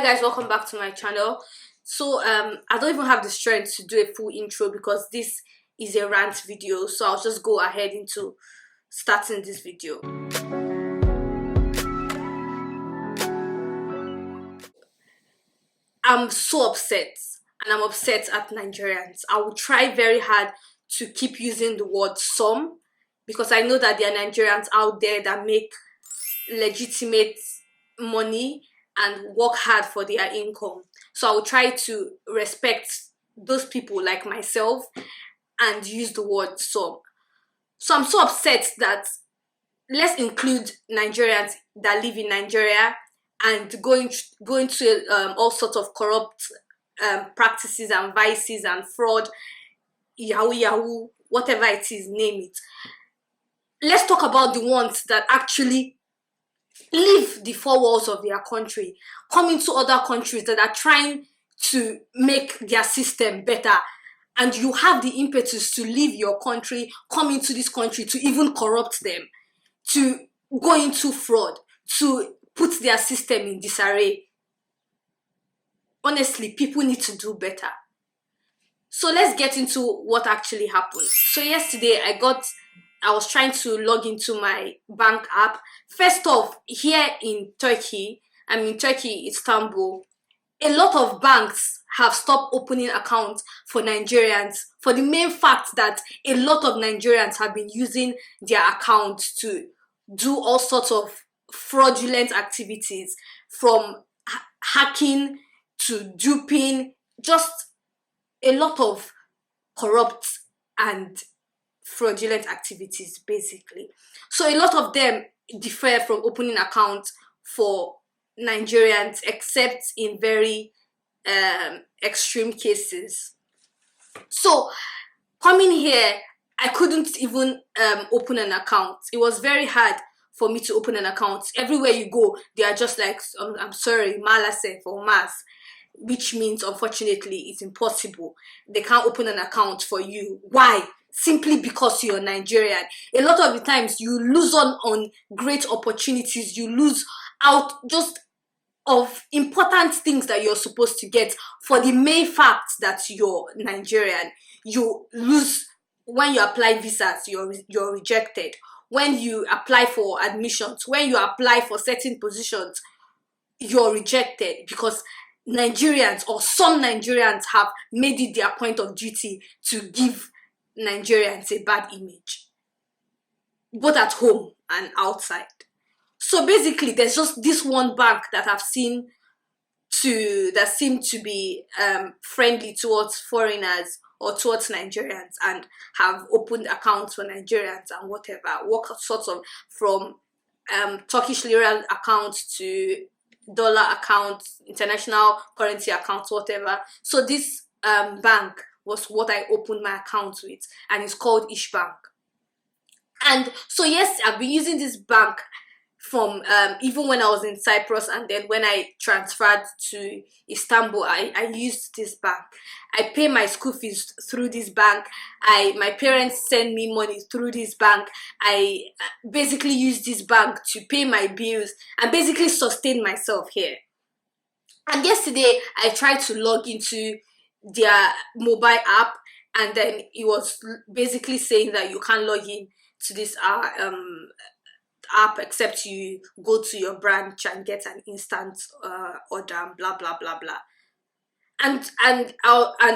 Hi guys, welcome back to my channel. I don't even have the strength to do a full intro because this is a rant video, so I'll just go ahead into starting this video. I'm so upset, and I'm upset at Nigerians. I will try very hard to keep using the word some, because I know that there are Nigerians out there that make legitimate money and work hard for their income. So I will try to respect those people like myself and use the word some. So I'm so upset that let's include Nigerians that live in Nigeria and going to all sorts of corrupt practices and vices and fraud, yahoo, whatever it is, name it. Let's talk about the ones that actually leave the four walls of their country, come into other countries that are trying to make their system better, and you have the impetus to leave your country, come into this country to even corrupt them, to go into fraud, to put their system in disarray. Honestly, people need to do better. So let's get into what actually happened. So yesterday I was trying to log into my bank app. First off, here in Turkey, Istanbul, a lot of banks have stopped opening accounts for Nigerians for the main fact that a lot of Nigerians have been using their accounts to do all sorts of fraudulent activities, from hacking to duping, just a lot of corrupt and fraudulent activities basically. So a lot of them defer from opening accounts for Nigerians except in very extreme cases. So coming here, I couldn't even open an account. It was very hard for me to open an account. Everywhere you go, they are just like, I'm sorry, malase for mass, which means unfortunately it's impossible. They can't open an account for you. Why? Simply because you're Nigerian. A lot of the times you lose on great opportunities, you lose out just of important things that you're supposed to get for the main fact that you're Nigerian. You lose when you apply visas, you're rejected. When you apply for admissions, when you apply for certain positions, you're rejected because Nigerians, or some Nigerians, have made it their point of duty to give Nigerians a bad image, both at home and outside. So basically, there's just this one bank that I've seen that seem to be friendly towards foreigners or towards Nigerians and have opened accounts for Nigerians and whatever, work sorts of from Turkish lira accounts to dollar accounts, international currency accounts, whatever. So this bank was what I opened my account with, and it's called Bank. And so yes, I've been using this bank from even when I was in Cyprus, and then when I transferred to Istanbul, I used this bank. I pay my school fees through this bank. My parents send me money through this bank. I basically use this bank to pay my bills and basically sustain myself here. And yesterday I tried to log into their mobile app, and then it was basically saying that you can't log in to this app except you go to your branch and get an instant order and blah blah blah blah. And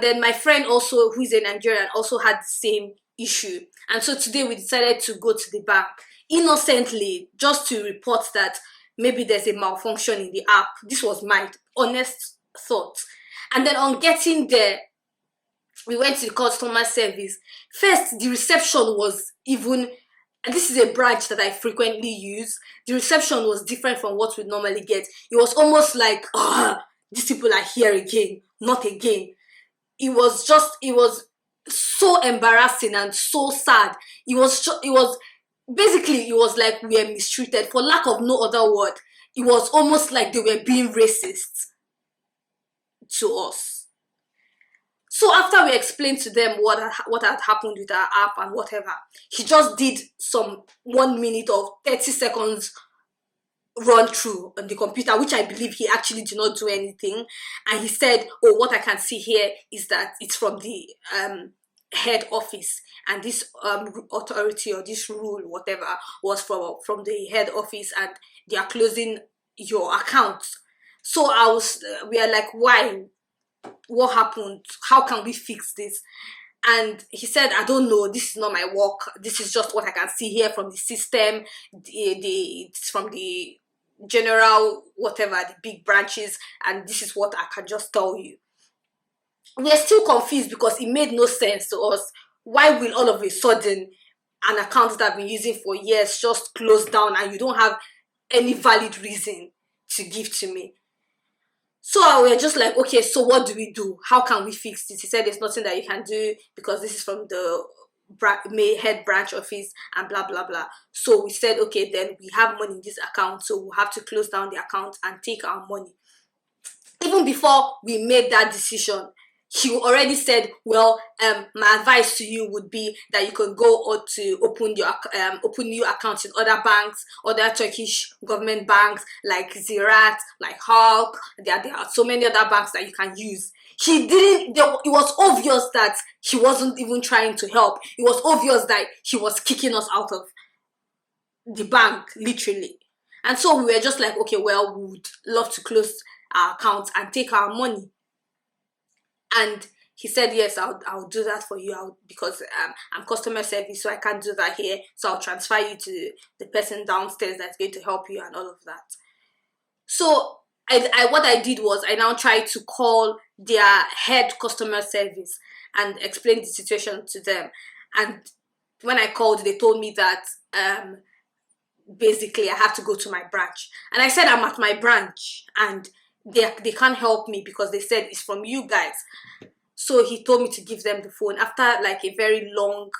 then my friend also, who is a Nigerian, also had the same issue. And so today we decided to go to the bank innocently just to report that maybe there's a malfunction in the app. This was my honest thought. And then on getting there, we went to the customer service. First, the reception was even, and this is a branch that I frequently use, the reception was different from what we normally get. It was almost like, these people are here again, not again. It was so embarrassing and so sad. It was like we were mistreated, for lack of no other word. It was almost like they were being racist to us. So after we explained to them what had happened with our app and whatever, he just did some 1 minute of 30 seconds run through on the computer, which I believe he actually did not do anything. And he said, oh, what I can see here is that it's from the head office, and this authority or this rule, whatever, was from the head office, and they are closing your account. So we are like, why? What happened? How can we fix this? And he said, I don't know, this is not my work, this is just what I can see here from the system. It's from the general whatever, the big branches, and this is what I can just tell you. We're still confused because it made no sense to us. Why will all of a sudden an account that I've been using for years just close down, and you don't have any valid reason to give to me? So we're just like, okay, so what do we do? How can we fix this? He said there's nothing that you can do because this is from the head branch office and blah blah blah. So we said, okay, then we have money in this account, so we'll have to close down the account and take our money. Even before we made that decision, he already said, well, my advice to you would be that you can go or to open new accounts in other banks, other Turkish government banks like Ziraat, like Halk. There are so many other banks that you can use. He didn't. It was obvious that he wasn't even trying to help. It was obvious that he was kicking us out of the bank, literally. And so we were just like, okay, well, we would love to close our accounts and take our money. And he said, yes, I'll do that for you, because I'm customer service, so I can't do that here. So I'll transfer you to the person downstairs that's going to help you and all of that. So what I did was I now tried to call their head customer service and explain the situation to them. And when I called, they told me that basically I have to go to my branch. And I said, I'm at my branch and they can't help me because they said it's from you guys. So he told me to give them the phone. After like a very long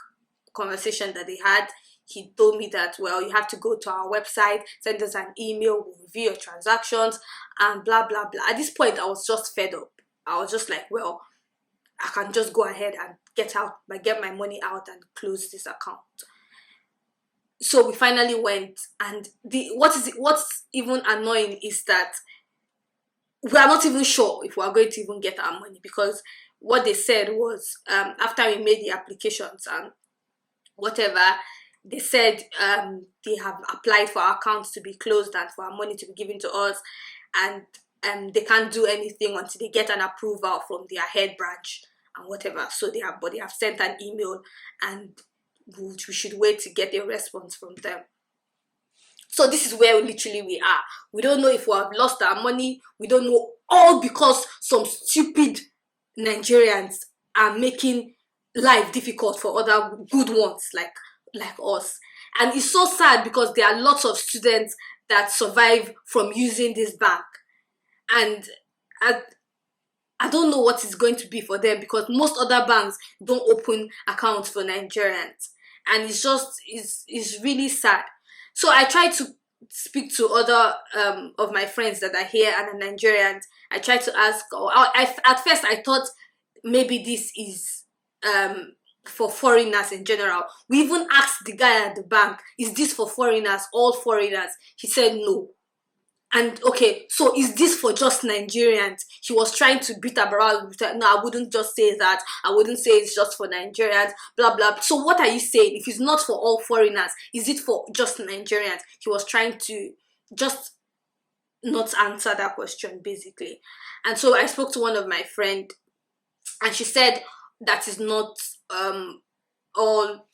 conversation that they had, he told me that, well, you have to go to our website, send us an email, we'll review your transactions, and blah blah blah. At this point, I was just fed up. I was just like, well, I can just go ahead and get my money out and close this account. So we finally went, and what's even annoying is that we are not even sure if we are going to even get our money, because what they said was, after we made the applications and whatever, they said they have applied for our accounts to be closed and for our money to be given to us, and they can't do anything until they get an approval from their head branch and whatever. So they have sent an email, and we should wait to get a response from them. So this is where literally we are. We don't know if we have lost our money. We don't know, all because some stupid Nigerians are making life difficult for other good ones like us. And it's so sad because there are lots of students that survive from using this bank. And I don't know what it's going to be for them, because most other banks don't open accounts for Nigerians. And it's really sad. So I tried to speak to other of my friends that are here and are Nigerians. I tried to ask, at first I thought maybe this is for foreigners in general. We even asked the guy at the bank, is this for foreigners, all foreigners? He said no. And okay, so is this for just Nigerians? He was trying to beat about. No, I wouldn't just say that. I wouldn't say it's just for Nigerians, blah, blah. So what are you saying? If it's not for all foreigners, is it for just Nigerians? He was trying to just not answer that question, basically. And so I spoke to one of my friends, and she said that is not all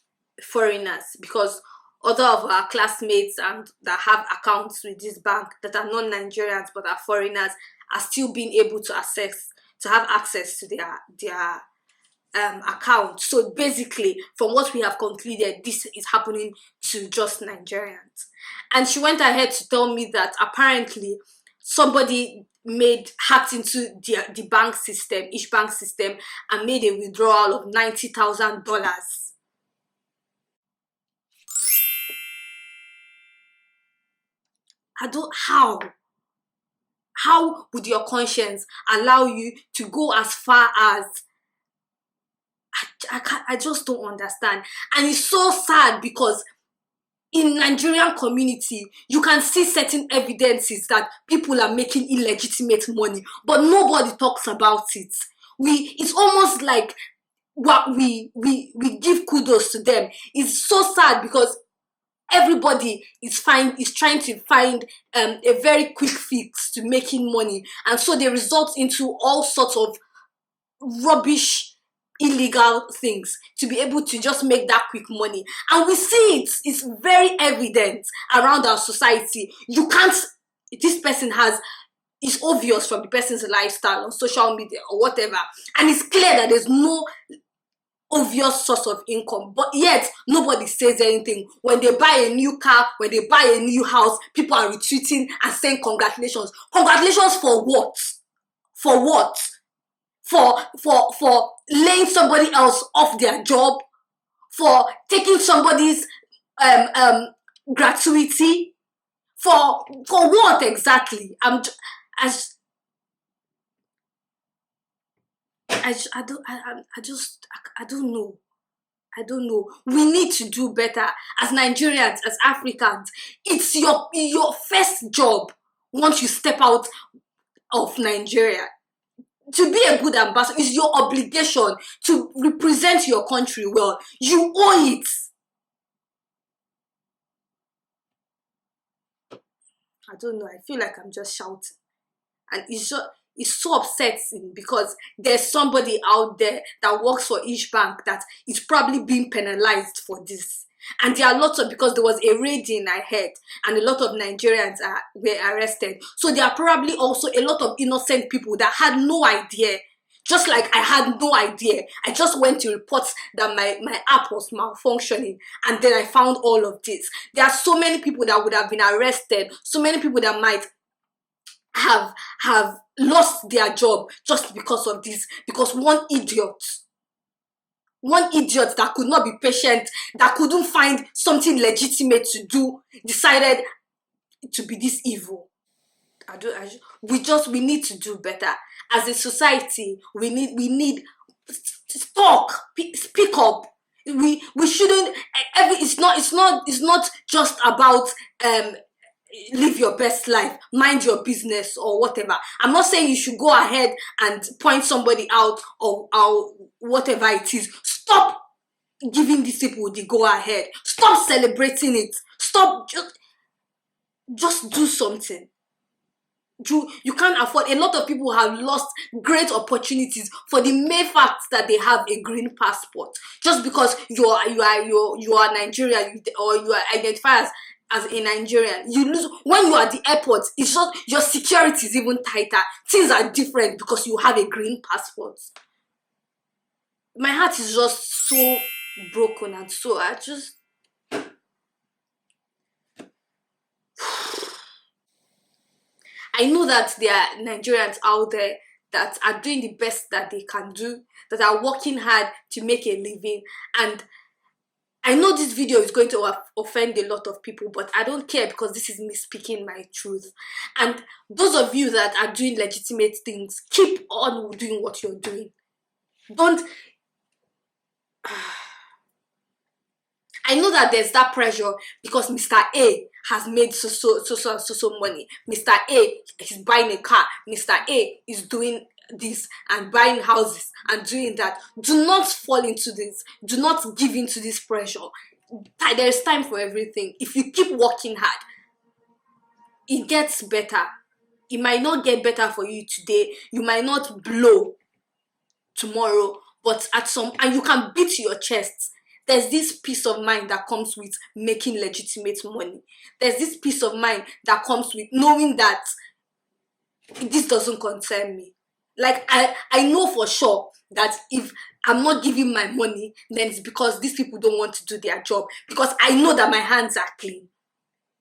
foreigners, because other of our classmates and that have accounts with this bank that are non-Nigerians but are foreigners are still being able to have access to their account. So basically, from what we have concluded, this is happening to just Nigerians. And she went ahead to tell me that apparently somebody hacked into the bank system, each bank system, and made a withdrawal of $90,000. How would your conscience allow you to go as far as, I just don't understand. And it's so sad because in Nigerian community, you can see certain evidences that people are making illegitimate money, but nobody talks about it. It's almost like what we give kudos to them. It's so sad because everybody is trying to find a very quick fix to making money, and so they result into all sorts of rubbish, illegal things to be able to just make that quick money. And we see it's very evident around our society. You can't, this person has, it's obvious from the person's lifestyle on social media or whatever, and it's clear that there's no obvious source of income, but yet nobody says anything. When they buy a new car, when they buy a new house, people are retweeting and saying congratulations. Congratulations for what? For what? For laying somebody else off their job, for taking somebody's gratuity, for what exactly? I don't know. I don't know. We need to do better as Nigerians, as Africans. It's your first job once you step out of Nigeria. To be a good ambassador is your obligation to represent your country well. You owe it. I don't know. I feel like I'm just shouting. And it's so upsetting because there's somebody out there that works for each bank that is probably being penalized for this. And there are lots of, because there was a raiding I heard, and a lot of Nigerians were arrested. So there are probably also a lot of innocent people that had no idea. Just like I had no idea. I just went to report that my app was malfunctioning, and then I found all of this. There are so many people that would have been arrested, so many people that might have lost their job just because of this, because one idiot that could not be patient, that couldn't find something legitimate to do, decided to be this evil. We need to do better as a society. We need speak up. We shouldn't. It's not just about live your best life, mind your business or whatever. I'm not saying you should go ahead and point somebody out or whatever it is. Stop giving these people the go ahead. Stop celebrating it. Stop. Just do something. You can't afford. A lot of people have lost great opportunities for the mere fact that they have a green passport. Just because you are Nigerian, or you are identified as a Nigerian, you lose. When you are at the airport, it's just your security is even tighter. Things are different because you have a green passport. My heart is just so broken, and so I know that there are Nigerians out there that are doing the best that they can do, that are working hard to make a living. And I know this video is going to offend a lot of people, but I don't care because this is me speaking my truth. And those of you that are doing legitimate things, keep on doing what you're doing. Don't... I know that there's that pressure because Mr. A has made so money. Mr. A is buying a car. Mr. A is doing this and buying houses and doing that. Do not fall into this. Do not give into this pressure. There's time for everything. If you keep working hard, it gets better. It might not get better for you today. You might not blow tomorrow, but and you can beat your chest. There's this peace of mind that comes with making legitimate money. There's this peace of mind that comes with knowing that this doesn't concern me. Like, I know for sure that if I'm not giving my money, then it's because these people don't want to do their job. Because I know that my hands are clean.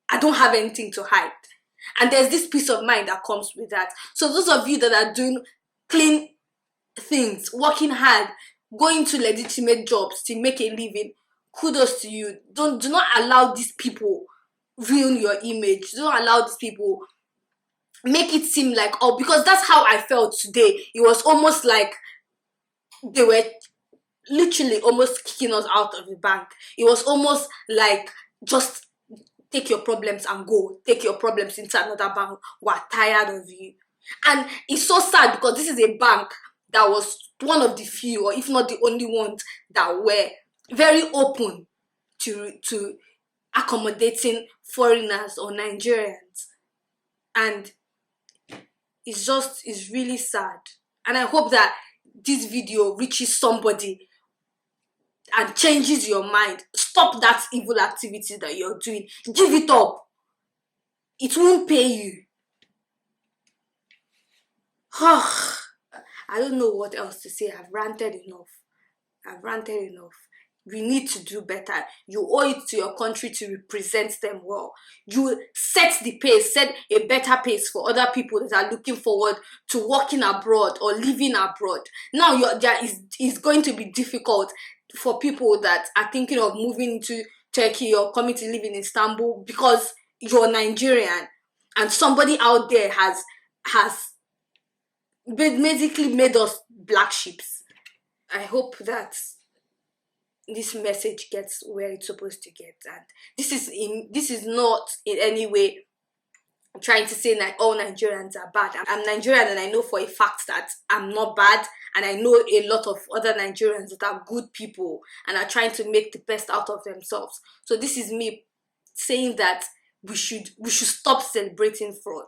I don't have anything to hide. And there's this peace of mind that comes with that. So those of you that are doing clean things, working hard, going to legitimate jobs to make a living, kudos to you. Do not allow these people ruin your image. Do not allow these people make it seem like, oh, because that's how I felt today. It was almost like they were literally almost kicking us out of the bank. It was almost like just take your problems and go. Take your problems into another bank. We're tired of you. And it's so sad because this is a bank that was one of the few, or if not the only ones, that were very open to accommodating foreigners or Nigerians. And it's really sad. And I hope that this video reaches somebody and changes your mind. Stop that evil activity that you're doing. Give it up. It won't pay you. I don't know what else to say. I've ranted enough. We need to do better. You owe it to your country to represent them well. You set the pace, set a better pace for other people that are looking forward to working abroad or living abroad. Now it's going to be difficult for people that are thinking of moving to Turkey or coming to live in Istanbul because you're Nigerian and somebody out there has basically made us black sheep. I hope that this message gets where it's supposed to get, and this is not in any way trying to say that all Nigerians are bad. I'm Nigerian and I know for a fact that I'm not bad, and I know a lot of other Nigerians that are good people and are trying to make the best out of themselves. So this is me saying that we should stop celebrating fraud.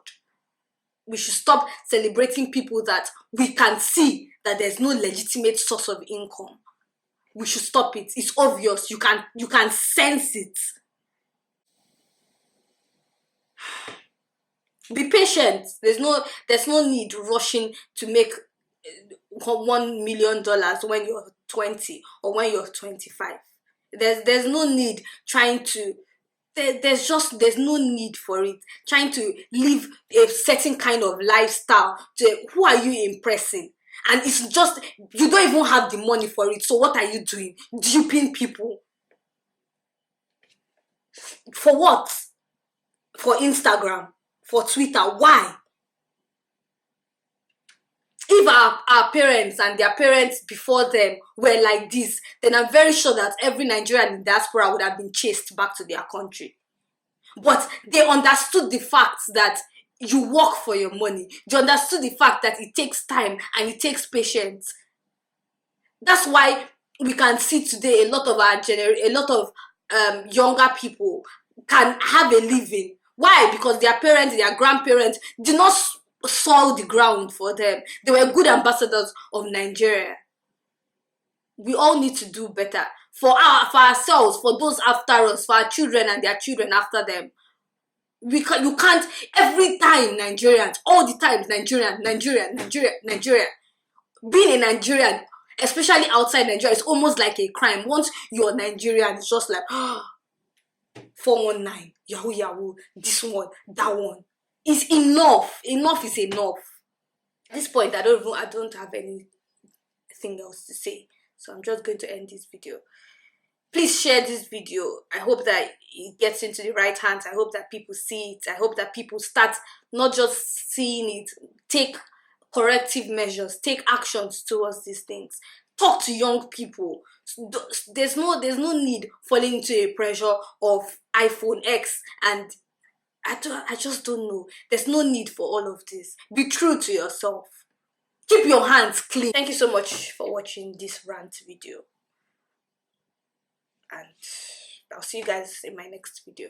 We should stop celebrating people that we can see that there's no legitimate source of income. We should stop it. It's obvious. You can sense it. Be patient. There's no need rushing to make $1 million when you're 20 or when you're 25. There's no need trying to. There's no need for it. Trying to live a certain kind of lifestyle. Who are you impressing? And it's just, you don't even have the money for it. So what are you doing? Duping people. For what? For Instagram? For Twitter? Why? If our parents and their parents before them were like this, then I'm very sure that every Nigerian in diaspora would have been chased back to their country. But they understood the fact that you work for your money. You understood the fact that it takes time and it takes patience. That's why we can see today a lot of younger people can have a living. Why? Because their parents, their grandparents did not sow the ground for them. They were good ambassadors of Nigeria. We all need to do better for ourselves, for those after us, for our children and their children after them. You can't every time Nigerians, all the time Nigerian. Being a Nigerian, especially outside Nigeria, is almost like a crime. Once you're Nigerian, it's just like 419, yahoo, this one, that one. It's enough. Enough is enough. At this point, I don't have anything else to say. So I'm just going to end this video. Please share this video. I hope that it gets into the right hands. I hope that people see it. I hope that people start not just seeing it, take corrective measures, take actions towards these things. Talk to young people. There's no need falling into a pressure of iPhone X, and I just don't know. There's no need for all of this. Be true to yourself. Keep your hands clean. Thank you so much for watching this rant video. And I'll see you guys in my next video.